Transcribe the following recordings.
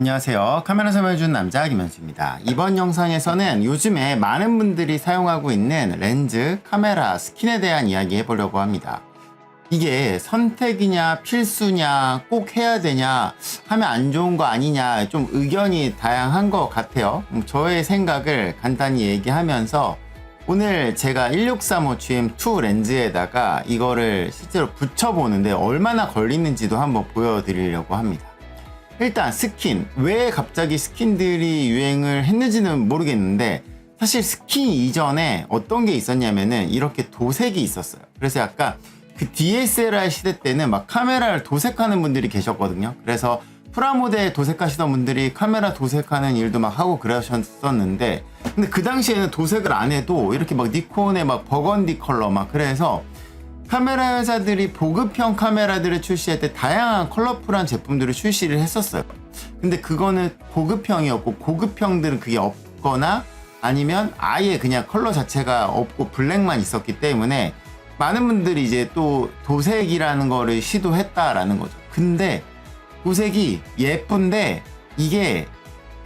안녕하세요. 카메라 설명해주는 남자 김현수입니다. 이번 영상에서는 요즘에 많은 분들이 사용하고 있는 렌즈, 카메라, 스킨에 대한 이야기 해보려고 합니다. 이게 선택이냐 필수냐 꼭 해야 되냐 하면 안 좋은 거 아니냐 좀 의견이 다양한 것 같아요. 저의 생각을 간단히 얘기하면서 오늘 제가 1635 GM2 렌즈에다가 이거를 실제로 붙여보는데 얼마나 걸리는지도 한번 보여드리려고 합니다. 일단 스킨, 왜 갑자기 스킨들이 유행을 했는지는 모르겠는데 사실 스킨 이전에 어떤 게 있었냐면은 이렇게 도색이 있었어요. 그래서 약간 그 DSLR 시대 때는 막 카메라를 도색하는 분들이 계셨거든요. 그래서 프라모델 도색하시던 분들이 카메라 도색하는 일도 막 하고 그러셨었는데, 근데 그 당시에는 도색을 안 해도 이렇게 막 니콘의 막 버건디 컬러 막 그래서 카메라 회사들이 보급형 카메라들을 출시할 때 다양한 컬러풀한 제품들을 출시를 했었어요. 근데 그거는 보급형이었고, 고급형들은 그게 없거나 아니면 아예 그냥 컬러 자체가 없고 블랙만 있었기 때문에 많은 분들이 이제 또 도색이라는 거를 시도했다라는 거죠. 근데 도색이 예쁜데 이게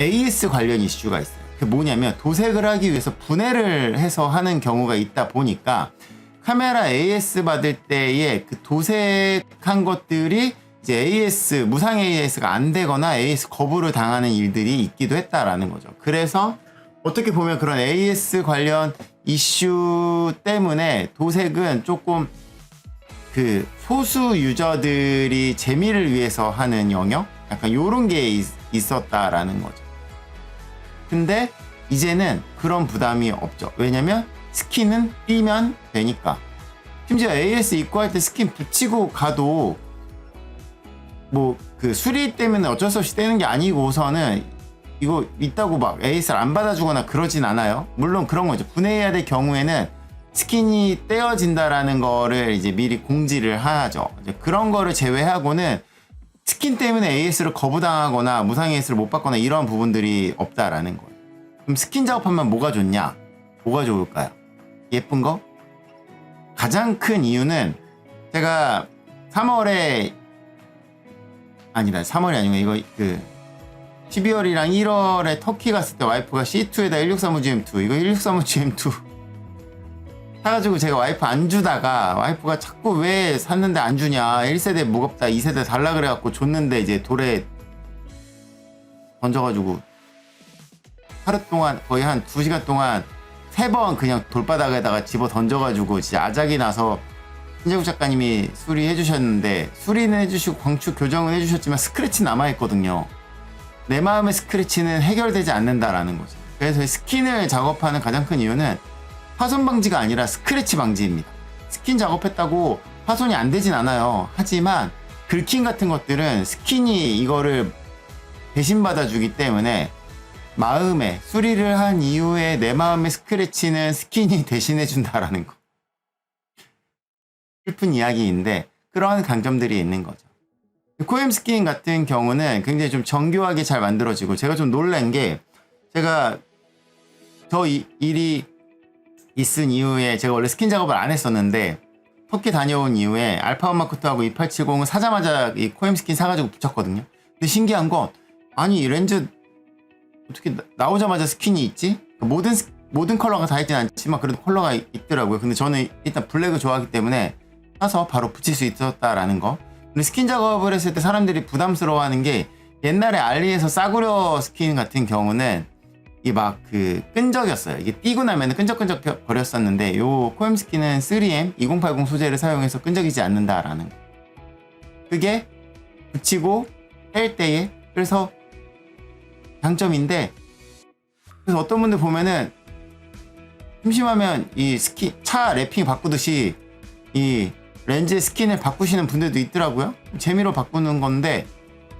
AS 관련 이슈가 있어요. 그게 뭐냐면 도색을 하기 위해서 분해를 해서 하는 경우가 있다 보니까 카메라 AS 받을 때의 그 도색한 것들이 이제 AS, 무상 AS가 안 되거나 AS 거부를 당하는 일들이 있기도 했다라는 거죠. 그래서 어떻게 보면 그런 AS 관련 이슈 때문에 도색은 조금 그 소수 유저들이 재미를 위해서 하는 영역? 약간 요런 게 있었다라는 거죠. 근데 이제는 그런 부담이 없죠. 왜냐면 스킨은 띄면 되니까. 심지어 AS 입고 할 때 스킨 붙이고 가도 뭐 그 수리 때문에 어쩔 수 없이 떼는 게 아니고서는 이거 있다고 막 AS를 안 받아주거나 그러진 않아요. 물론 그런 거죠. 분해해야 될 경우에는 스킨이 떼어진다라는 거를 이제 미리 공지를 하죠. 이제 그런 거를 제외하고는 스킨 때문에 AS를 거부당하거나 무상 AS를 못 받거나 이런 부분들이 없다라는 거예요. 그럼 스킨 작업하면 뭐가 좋냐? 뭐가 좋을까요? 예쁜 거? 가장 큰 이유는 제가 3월에 3월이 아니고 이거 그 12월이랑 1월에 터키 갔을 때 와이프가 C2에다 1635 GM2 이거 1635 GM2 사가지고 제가 와이프 안 주다가 와이프가 자꾸 왜 샀는데 안 주냐 1세대 무겁다 2세대 달라 그래갖고 줬는데 이제 돌에 던져가지고 하루 동안 거의 한 2시간 동안 3번 그냥 돌바닥에다가 집어 던져가지고 진짜 아작이 나서 신재국 작가님이 수리해 주셨는데 수리는 해주시고 광축 교정은 해주셨지만 스크래치 남아있거든요. 내 마음의 스크래치는 해결되지 않는다라는 거죠. 그래서 스킨을 작업하는 가장 큰 이유는 파손 방지가 아니라 스크래치 방지입니다. 스킨 작업했다고 파손이 안 되진 않아요. 하지만 긁힘 같은 것들은 스킨이 이거를 대신 받아주기 때문에 마음에 수리를 한 이후에 내 마음의 스크래치는 스킨이 대신해준다라는 거. 슬픈 이야기인데 그러한 강점들이 있는 거죠. 코엠 스킨 같은 경우는 굉장히 좀 정교하게 잘 만들어지고, 제가 좀 놀란 게 제가 저 일이 있은 이후에 제가 원래 스킨 작업을 안 했었는데 터키 다녀온 이후에 알파 마크2하고 2870을 사자마자 이 코엠 스킨 사가지고 붙였거든요. 근데 신기한 건 아니 이 렌즈 어떻게 나오자마자 스킨이 있지? 모든 컬러가 다 있진 않지만 그래도 컬러가 있더라고요. 근데 저는 일단 블랙을 좋아하기 때문에 사서 바로 붙일 수 있었다라는 거. 근데 스킨 작업을 했을 때 사람들이 부담스러워하는 게 옛날에 알리에서 싸구려 스킨 같은 경우는 이 막 그 끈적였어요. 이게 띄고 나면 끈적끈적 거렸었는데 요 코엠 스킨은 3M 2080 소재를 사용해서 끈적이지 않는다라는 거. 그게 붙이고 뺄 때에 그래서 장점인데, 그래서 어떤 분들 보면은 심심하면 이 스킨 차 랩핑 바꾸듯이 이 렌즈의 스킨을 바꾸시는 분들도 있더라고요. 재미로 바꾸는 건데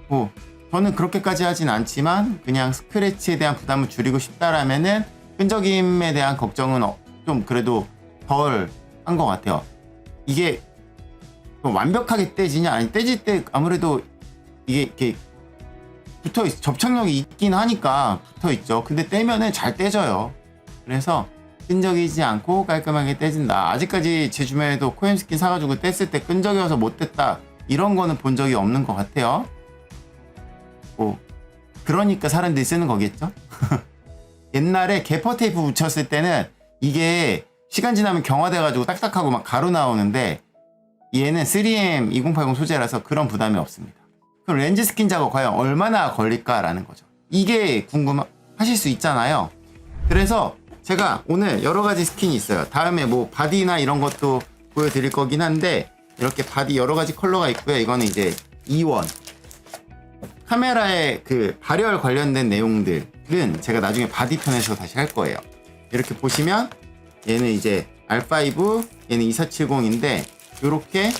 뭐 저는 그렇게까지 하진 않지만 그냥 스크래치에 대한 부담을 줄이고 싶다라면은 끈적임에 대한 걱정은 좀 그래도 덜 한 것 같아요. 이게 완벽하게 떼지냐 아니 떼질 때 아무래도 이게 이렇게 붙어있, 접착력이 있긴 하니까 붙어있죠. 근데 떼면은 잘 떼져요. 그래서 끈적이지 않고 깔끔하게 떼진다. 아직까지 제 주변에도 코엠 스킨 사가지고 뗐을 때 끈적여서 못 뗐다 이런 거는 본 적이 없는 것 같아요. 그러니까 사람들이 쓰는 거겠죠? 옛날에 개퍼 테이프 붙였을 때는 이게 시간 지나면 경화돼가지고 딱딱하고 막 가루 나오는데 얘는 3M 2080 소재라서 그런 부담이 없습니다. 그럼 렌즈 스킨 작업 과연 얼마나 걸릴까라는 거죠. 이게 궁금하실 수 있잖아요. 그래서 제가 오늘 여러 가지 스킨이 있어요. 다음에 뭐 바디나 이런 것도 보여드릴 거긴 한데 이렇게 바디 여러 가지 컬러가 있고요. 이거는 이제 E1 카메라의 그 발열 관련된 내용들은 제가 나중에 바디 편에서 다시 할 거예요. 이렇게 보시면 얘는 이제 R5, 얘는 2470인데 요렇게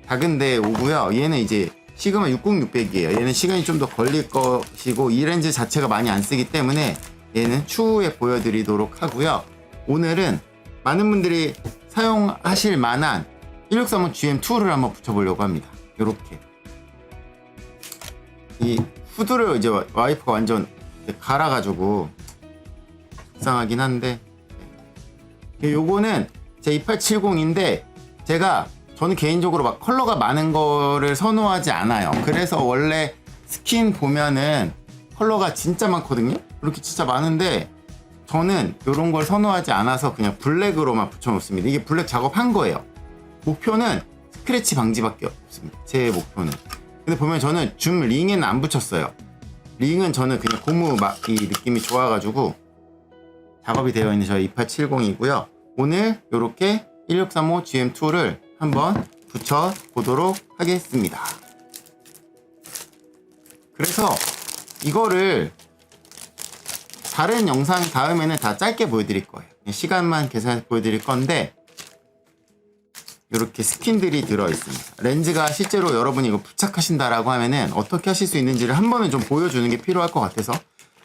작은데 오고요. 얘는 이제 시그마 60600이에요. 얘는 시간이 좀 더 걸릴 것이고 이 렌즈 자체가 많이 안 쓰기 때문에 얘는 추후에 보여드리도록 하고요. 오늘은 많은 분들이 사용하실 만한 1635 GM2를 한번 붙여보려고 합니다. 요렇게 이 후드를 이제 와이프가 완전 갈아가지고 속상하긴 한데 요거는 제 2870인데 저는 개인적으로 막 컬러가 많은 거를 선호하지 않아요. 그래서 원래 스킨 보면은 컬러가 진짜 많거든요. 이렇게 진짜 많은데 저는 이런 걸 선호하지 않아서 그냥 블랙으로만 붙여놓습니다. 이게 블랙 작업한 거예요. 목표는 스크래치 방지밖에 없습니다. 제 목표는. 근데 보면 저는 줌 링에는 안 붙였어요. 링은 저는 그냥 고무 이 느낌이 좋아가지고 작업이 되어 있는 저희 2870이고요. 오늘 이렇게 1635 GM2를 한번 붙여보도록 하겠습니다. 그래서 이거를 다른 영상 다음에는 다 짧게 보여드릴 거예요. 시간만 계산해서 보여드릴 건데 이렇게 스킨들이 들어있습니다. 렌즈가 실제로 여러분이 이거 부착하신다라고 하면은 어떻게 하실 수 있는지를 한 번은 좀 보여주는 게 필요할 것 같아서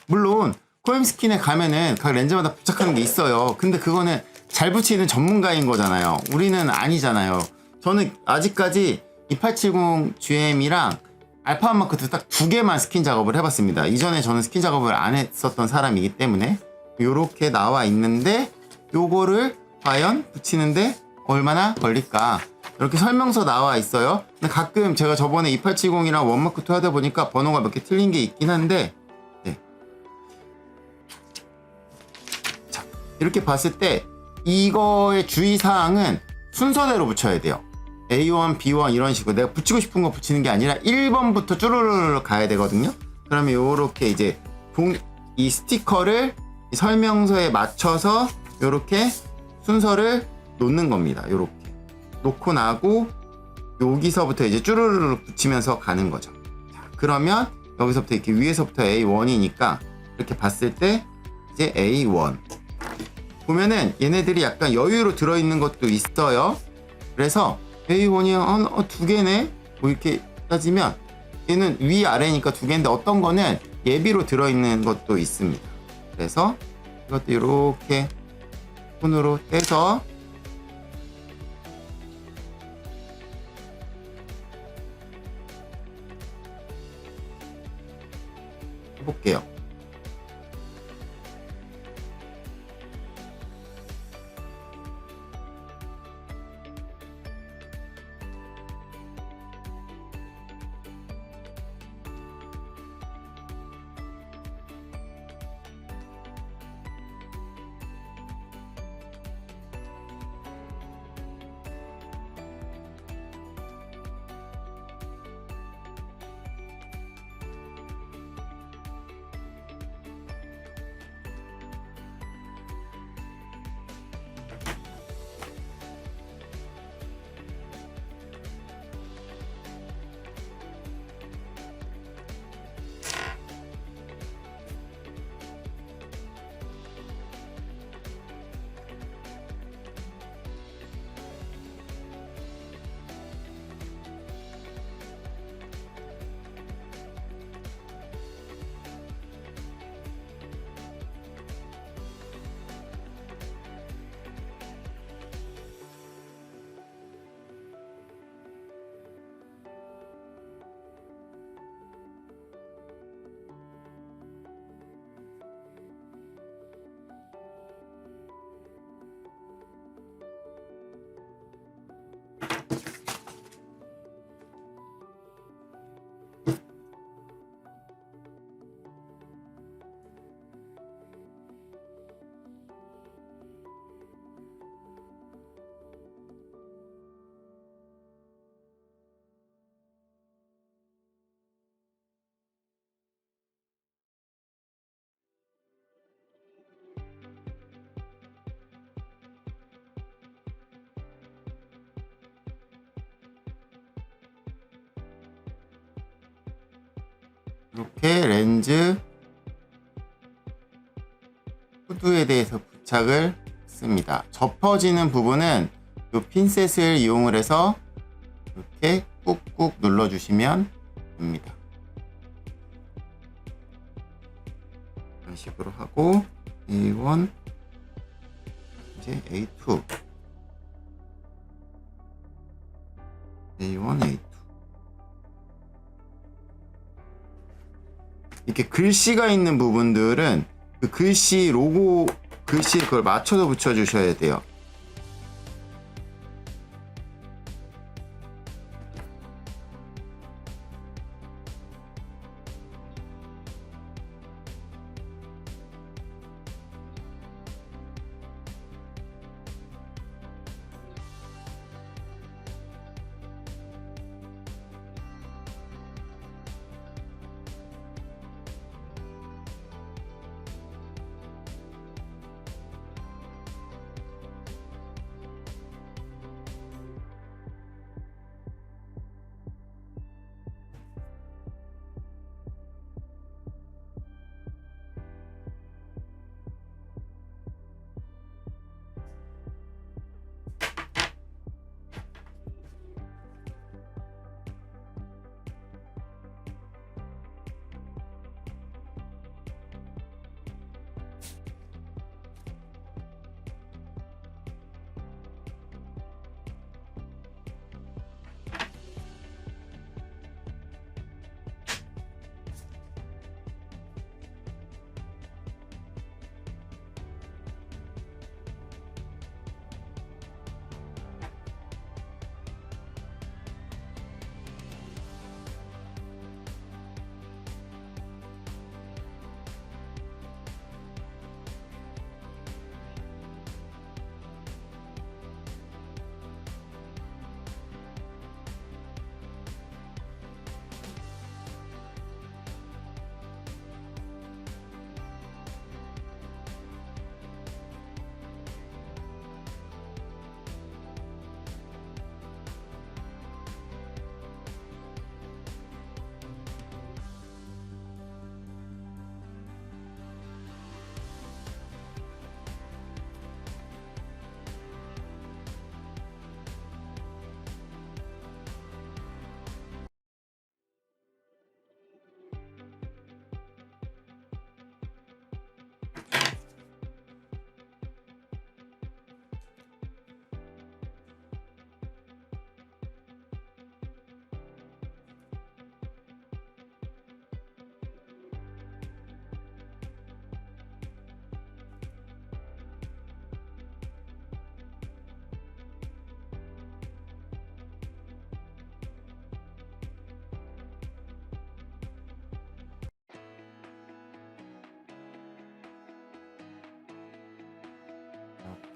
물론 코엠 스킨에 가면은 각 렌즈마다 부착하는 게 있어요. 근데 그거는 잘 붙이는 전문가인 거잖아요. 우리는 아니잖아요. 저는 아직까지 2870 GM이랑 알파1 마크2 딱 두 개만 스킨 작업을 해봤습니다. 이전에 저는 스킨 작업을 안 했었던 사람이기 때문에 요렇게 나와 있는데 요거를 과연 붙이는데 얼마나 걸릴까 이렇게 설명서 나와 있어요. 근데 가끔 제가 저번에 2870이랑 1마크2 하다 보니까 번호가 몇 개 틀린 게 있긴 한데 자, 이렇게 봤을 때 이거의 주의사항은 순서대로 붙여야 돼요. A1, B1 이런 식으로 내가 붙이고 싶은 거 붙이는 게 아니라 1번부터 쭈르르르 가야 되거든요. 그러면 요렇게 이제 이 스티커를 설명서에 맞춰서 요렇게 순서를 놓는 겁니다. 요렇게 놓고 나고 여기서부터 이제 쭈르르르 붙이면서 가는 거죠. 자, 그러면 여기서부터 이렇게 위에서부터 A1이니까 이렇게 봤을 때 이제 A1 보면은 얘네들이 약간 여유로 들어있는 것도 있어요. 그래서 A1이 두 개네? 뭐 이렇게 따지면 얘는 위아래니까 두 개인데 어떤 거는 예비로 들어있는 것도 있습니다. 그래서 이것도 이렇게 손으로 떼서 해볼게요. 이렇게 렌즈 후드에 대해서 부착을 했습니다. 접어지는 부분은 이 핀셋을 이용을 해서 이렇게 꾹꾹 눌러주시면 됩니다. 이런 식으로 하고 A1 이제 A2 A1 A2 이렇게 글씨가 있는 부분들은 그 글씨 로고 글씨에 그걸 맞춰서 붙여주셔야 돼요.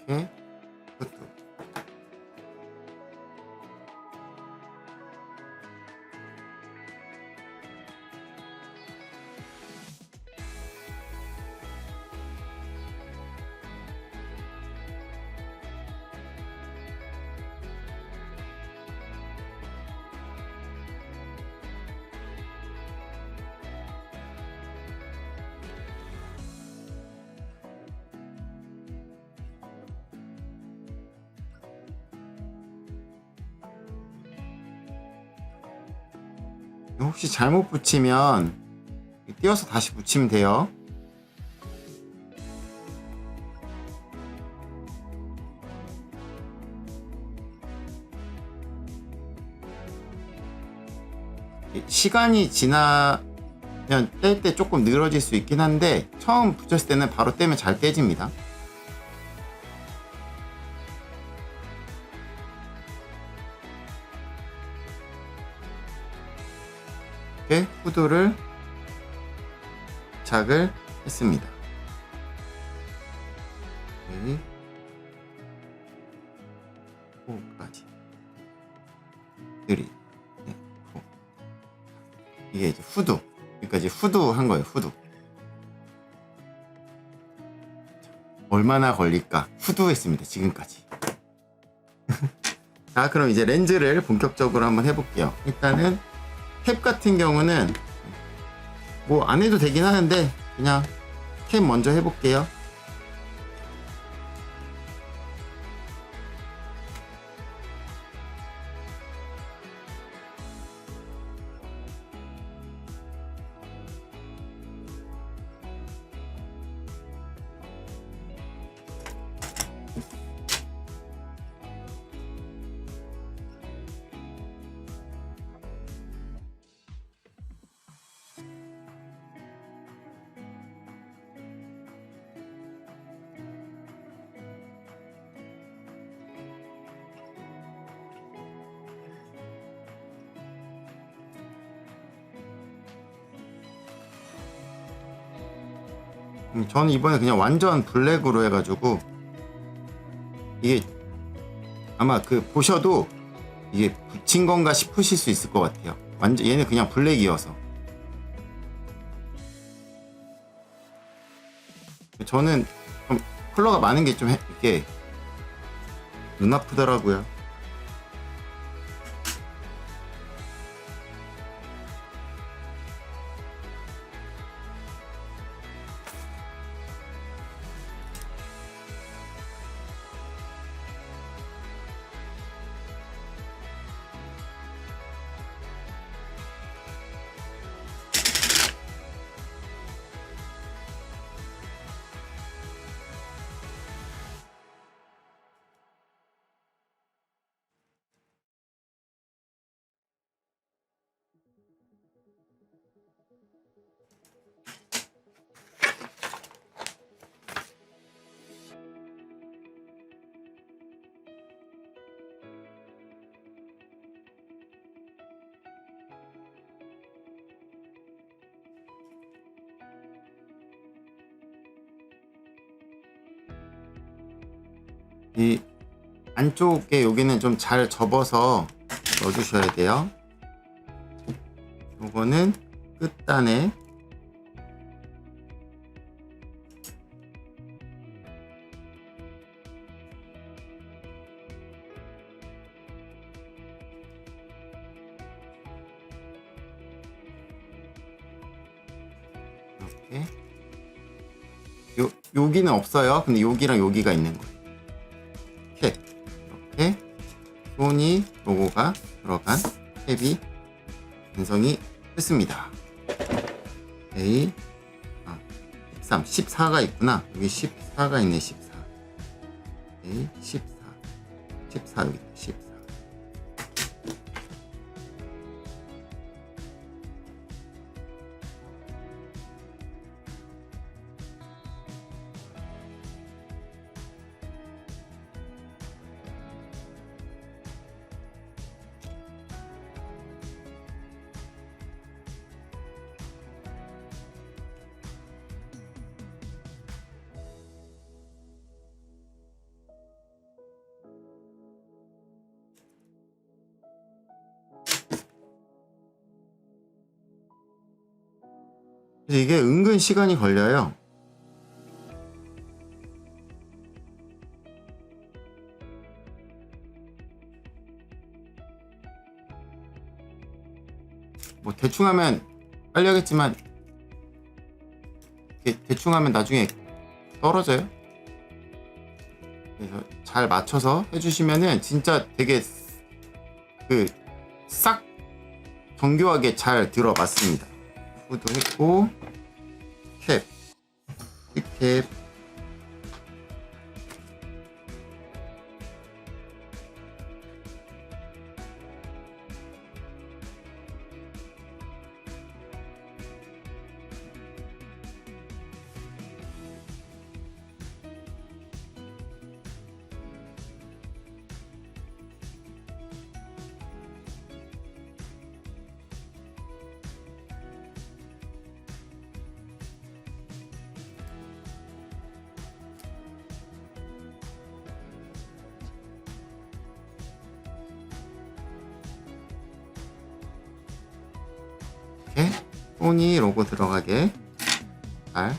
이렇게 후드 혹시 잘못 붙이면 띄워서 다시 붙이면 돼요. 시간이 지나면 뗄 때 조금 늘어질 수 있긴 한데 처음 붙였을 때는 바로 떼면 잘 떼집니다. 이렇게 후드를 부착을 했습니다. 여기 호까지 3, 4, 5 이게 이제 후드, 여기까지 후드 한 거예요. 후드 얼마나 걸릴까? 후드 했습니다. 지금까지. 자, 그럼 이제 렌즈를 본격적으로 한번 해볼게요. 일단은 캡 같은 경우는 뭐 안 해도 되긴 하는데 그냥 캠 먼저 해볼게요. 저는 이번에 그냥 완전 블랙으로 해가지고 이게 아마 그 보셔도 이게 붙인 건가 싶으실 수 있을 것 같아요. 완전 얘는 그냥 블랙이어서. 저는 좀 컬러가 많은 게 좀 이렇게 눈 아프더라고요. 이 안쪽에 여기는 좀 잘 접어서 넣어주셔야 돼요. 요거는 끝단에 이렇게 여기는 없어요. 근데 여기랑 여기가 있는 거예요. 이렇게 소니 로고가 들어간 캡이 완성이 됐습니다. A 13, 14가 있구나. 여기 14가 있네. 14 A 14 14 여기 14. 이게 은근 시간이 걸려요. 뭐 대충 하면 빨리 하겠지만 대충 하면 나중에 떨어져요. 그래서 잘 맞춰서 해주시면은 진짜 되게 싹 정교하게 잘 들어맞습니다. 후드 했고 캡, 캡 이렇게 소니 로고 들어가게 잘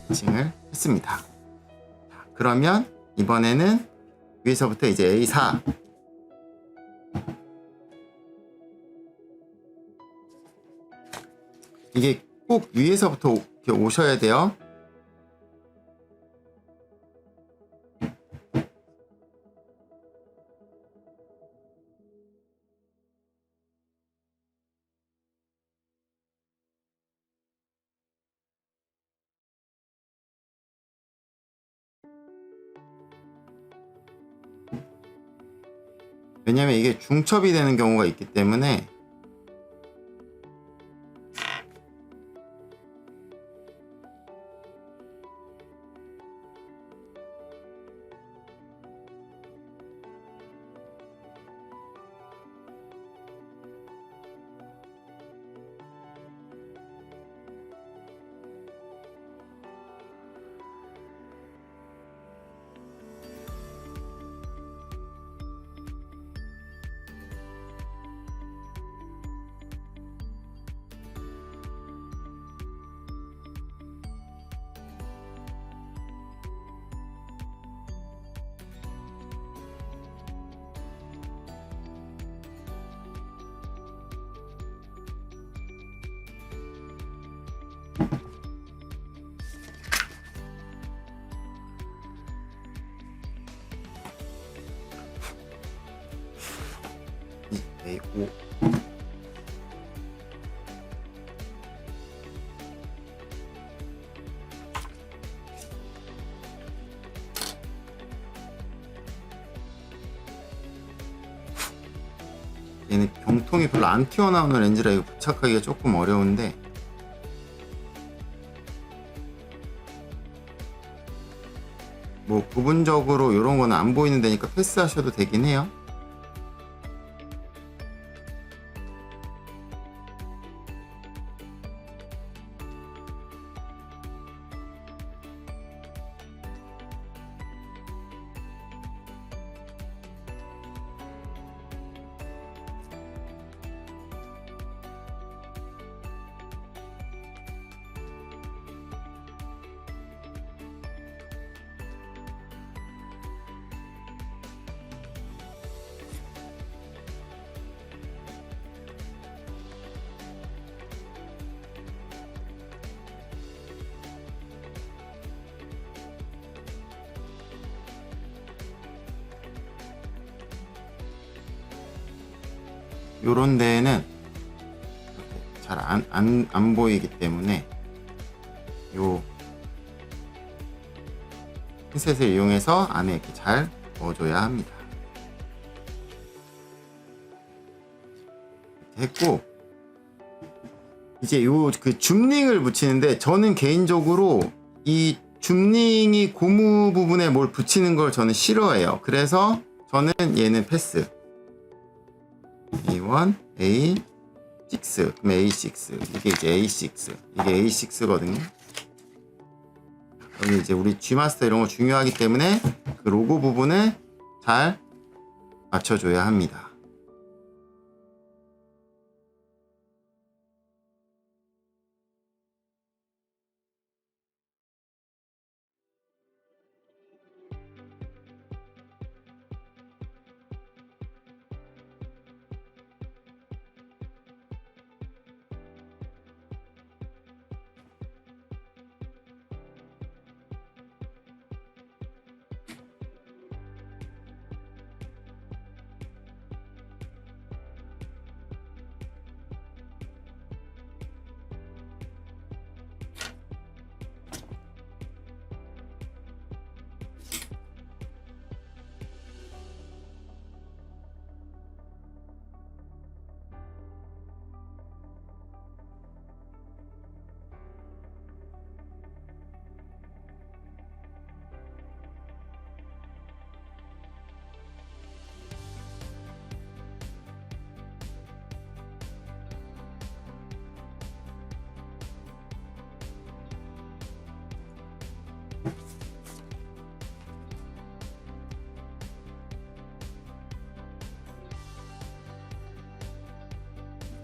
매칭을 했습니다. 자, 그러면 이번에는 위에서부터 이제 A4 이게 꼭 위에서부터 이렇게 오셔야 돼요. 왜냐면 이게 중첩이 되는 경우가 있기 때문에. A5 얘는 병통이 별로 안 튀어나오는 렌즈라 이거 부착하기가 조금 어려운데, 뭐 부분적으로 이런 거는 안 보이는 데니까 패스하셔도 되긴 해요. 요런 데는 잘 안 보이기 때문에 요 핀셋을 이용해서 안에 이렇게 잘 넣어줘야 합니다. 이렇게 했고, 이제 요 그 줌링을 붙이는데, 저는 개인적으로 이 줌링이 고무 부분에 뭘 붙이는 걸 저는 싫어해요. 그래서 저는 얘는 패스. A1, A6, 그럼 A6, 이게 이제 A6, 이게 A6거든요. 여기 이제 우리 G마스터 이런 거 중요하기 때문에 그 로고 부분을 잘 맞춰줘야 합니다.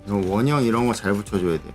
원형 이런 거 잘 붙여줘야 돼요.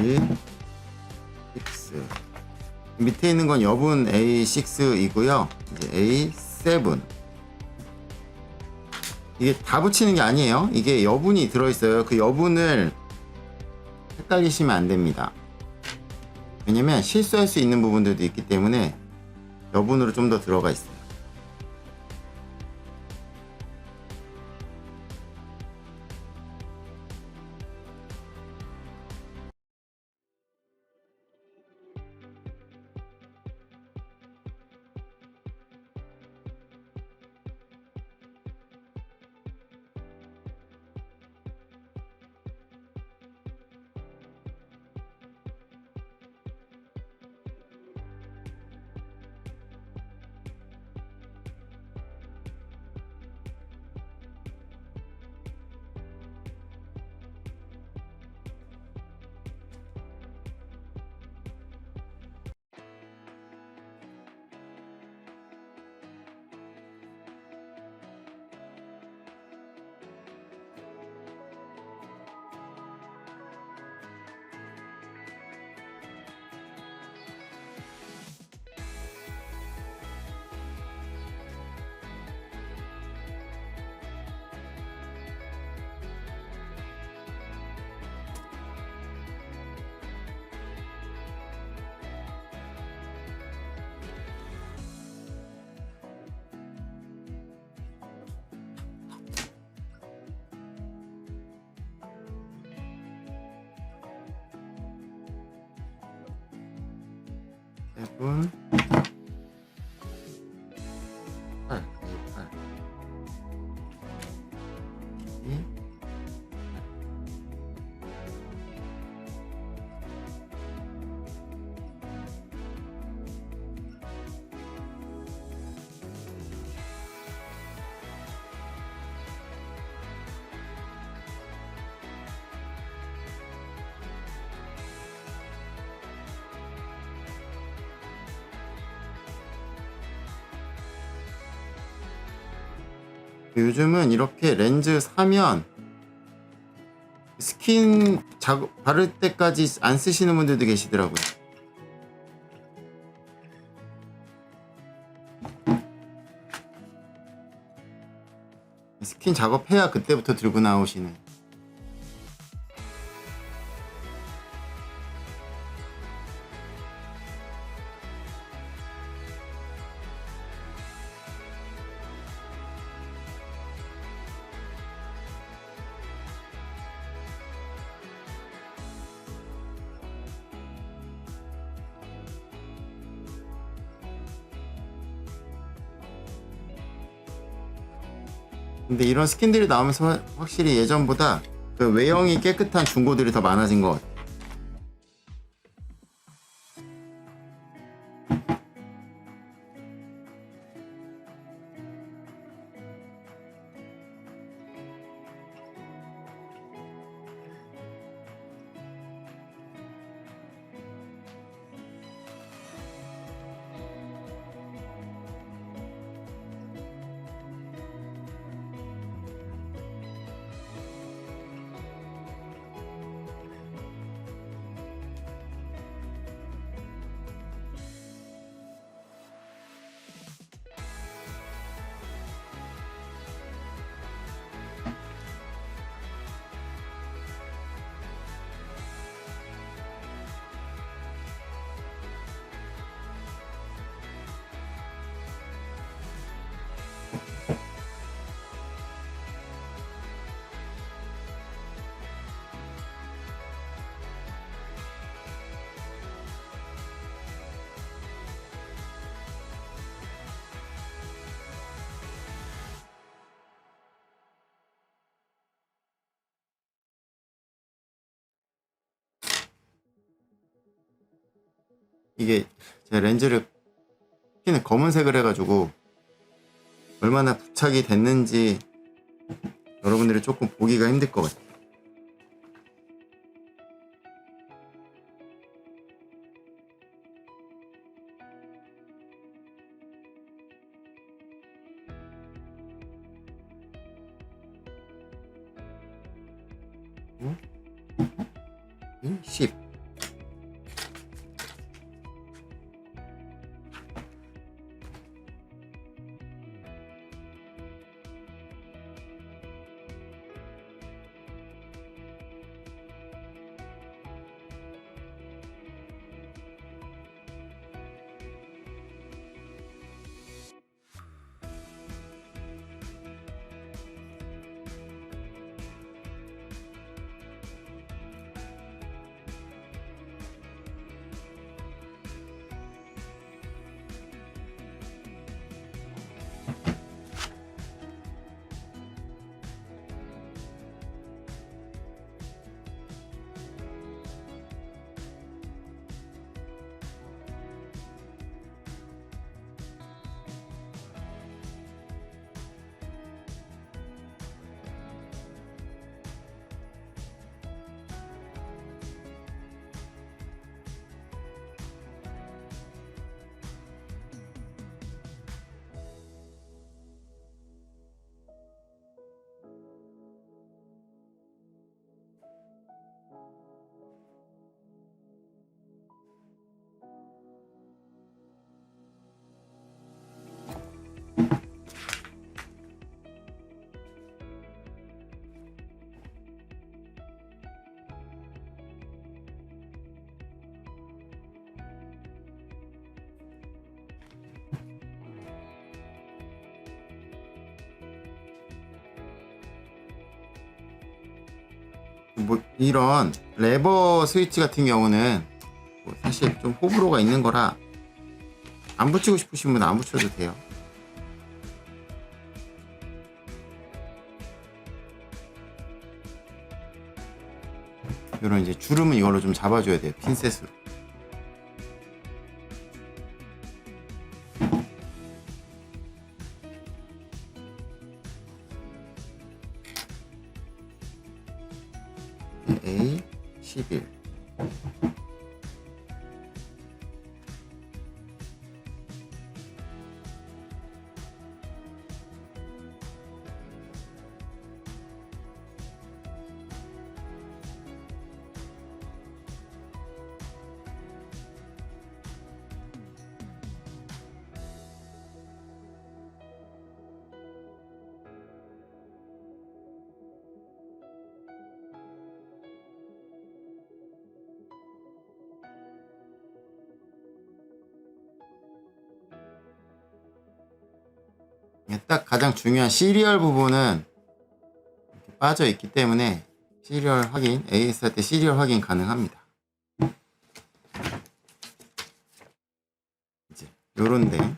A6 밑에 있는 건 여분 A6이고요. 이제 A7 이게 다 붙이는 게 아니에요. 이게 여분이 들어있어요. 그 여분을 헷갈리시면 안 됩니다. 왜냐면 실수할 수 있는 부분들도 있기 때문에 여분으로 좀 더 들어가 있어요. 여분 8 요즘은 이렇게 렌즈 사면 스킨 작업 바를 때까지 안 쓰시는 분들도 계시더라고요. 스킨 작업해야 그때부터 들고 나오시는. 근데 이런 스킨들이 나오면서 확실히 예전보다 그 외형이 깨끗한 중고들이 더 많아진 것 같아요. 이게 제 렌즈를 스킨을 검은색을 해가지고 얼마나 부착이 됐는지 여러분들이 조금 보기가 힘들 것 같아요. 응? 10 뭐 이런 레버 스위치 같은 경우는 뭐 사실 좀 호불호가 있는 거라 안 붙이고 싶으신 분은 안 붙여도 돼요. 이런 이제 주름은 이걸로 좀 잡아줘야 돼요. 핀셋으로. A11 딱 가장 중요한 시리얼 부분은 빠져 있기 때문에 시리얼 확인, AS 할 때 시리얼 확인 가능합니다. 이제 요런데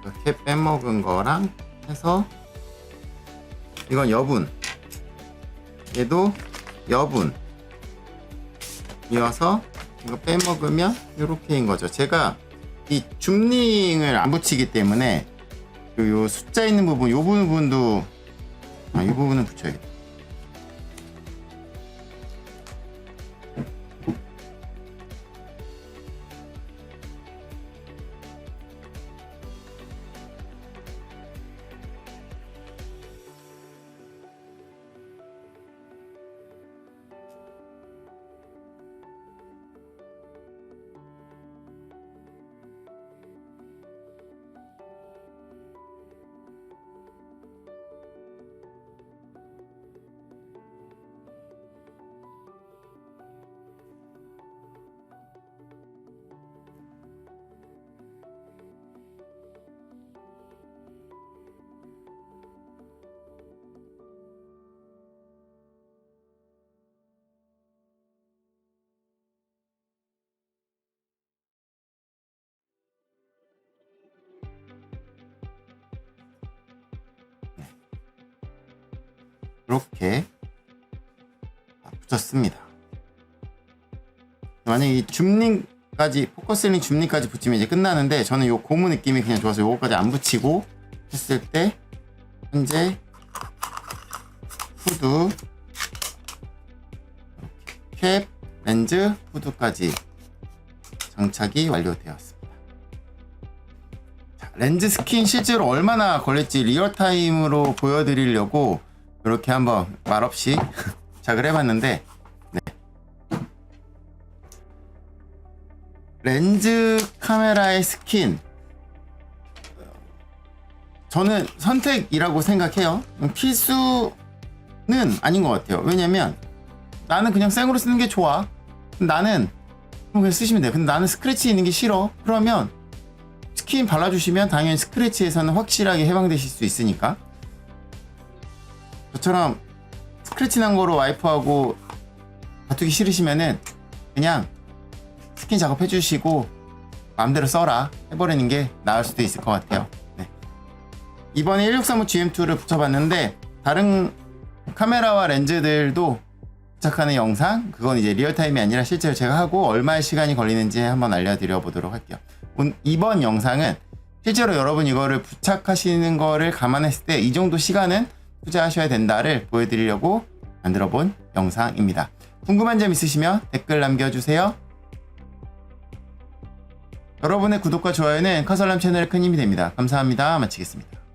이렇게 빼먹은 거랑 해서 이건 여분, 얘도 여분 이어서 이거 빼먹으면 이렇게인 거죠. 제가 이 줌링을 안 붙이기 때문에 요 숫자 있는 부분, 요 부분도 이 부분은 붙여야겠다. 이렇게 붙였습니다. 만약에 이 줌링까지, 포커스링 줌링까지 붙이면 이제 끝나는데, 저는 요 고무 느낌이 그냥 좋아서 요거까지 안 붙이고 했을 때 현재 후드, 캡, 렌즈, 후드까지 장착이 완료되었습니다. 자, 렌즈 스킨 실제로 얼마나 걸릴지 리얼타임으로 보여드리려고 이렇게 한번 말없이 장착을 해봤는데, 네. 렌즈 카메라의 스킨, 저는 선택이라고 생각해요. 필수는 아닌 것 같아요. 왜냐면 나는 그냥 생으로 쓰는 게 좋아. 나는 그냥 쓰시면 돼요. 근데 나는 스크래치 있는 게 싫어. 그러면 스킨 발라주시면 당연히 스크래치에서는 확실하게 해방되실 수 있으니까. 저처럼 스크래치 난 거로 와이프하고 다투기 싫으시면은 그냥 스킨 작업 해주시고 마음대로 써라 해버리는 게 나을 수도 있을 것 같아요. 네. 이번에 1635 GM2를 붙여봤는데 다른 카메라와 렌즈들도 부착하는 영상, 그건 이제 리얼타임이 아니라 실제로 제가 하고 얼마의 시간이 걸리는지 한번 알려드려 보도록 할게요. 이번 영상은 실제로 여러분 이거를 부착하시는 거를 감안했을 때 이 정도 시간은 투자하셔야 된다를 보여드리려고 만들어 본 영상입니다. 궁금한 점 있으시면 댓글 남겨주세요. 여러분의 구독과 좋아요는 커설람 채널에 큰 힘이 됩니다. 감사합니다. 마치겠습니다.